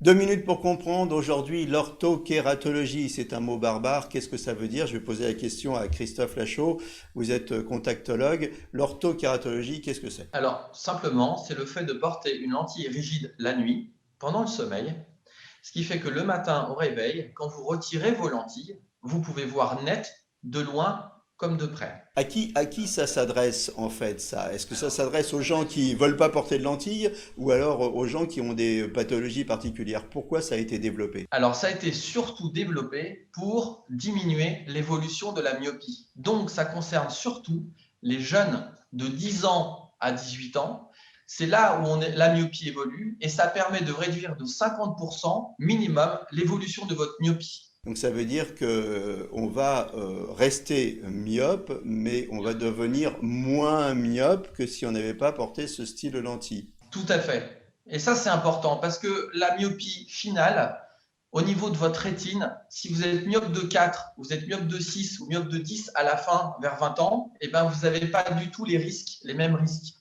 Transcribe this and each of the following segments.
2 minutes pour comprendre. Aujourd'hui, l'orthokératologie, c'est un mot barbare. Qu'est-ce que ça veut dire? Je vais poser la question à Christophe Lachaud. Vous êtes contactologue. L'orthokératologie, qu'est-ce que c'est? Alors, simplement, c'est le fait de porter une lentille rigide la nuit, pendant le sommeil, ce qui fait que le matin au réveil, quand vous retirez vos lentilles, vous pouvez voir net, de loin comme de près. À qui ça s'adresse en fait ça? Est-ce que ça Alors, s'adresse aux ça gens s'adresse qui veulent pas porter de lentilles ou alors aux gens qui ont des pathologies particulières? Pourquoi ça a été développé? Alors, ça a été surtout développé pour diminuer l'évolution de la myopie. Donc, ça concerne surtout les jeunes de 10 ans à 18 ans. C'est là où la myopie évolue et ça permet de réduire de 50% minimum l'évolution de votre myopie. Donc ça veut dire que on va rester myope, mais on va devenir moins myope que si on n'avait pas porté ce style de lentille. Tout à fait. Et ça, c'est important parce que la myopie finale, au niveau de votre rétine, si vous êtes myope de 4, vous êtes myope de 6 ou myope de 10 à la fin, vers 20 ans, eh ben, vous n'avez pas du tout les risques, les mêmes risques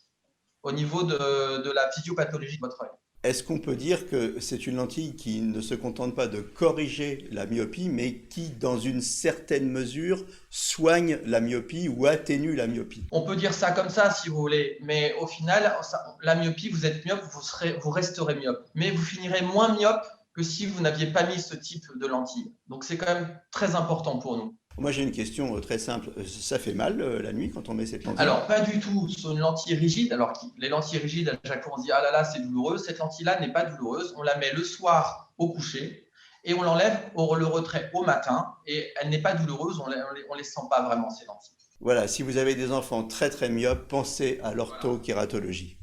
au niveau de la physiopathologie de votre œil. Est-ce qu'on peut dire que c'est une lentille qui ne se contente pas de corriger la myopie, mais qui, dans une certaine mesure, soigne la myopie ou atténue la myopie? On peut dire ça comme ça si vous voulez, mais au final, la myopie, vous êtes myope, vous resterez myope. Mais vous finirez moins myope que si vous n'aviez pas mis ce type de lentille. Donc c'est quand même très important pour nous. Moi j'ai une question très simple. Ça fait mal la nuit quand on met cette lentille? Alors, pas du tout sur une lentille rigide. Alors, les lentilles rigides, à chaque fois, on se dit ah là là, c'est douloureux. Cette lentille-là n'est pas douloureuse. On la met le soir au coucher et on l'enlève le retrait au matin et elle n'est pas douloureuse. On les sent pas vraiment, ces lentilles. Voilà, si vous avez des enfants très très myopes, pensez à Voilà. l'orthokératologie.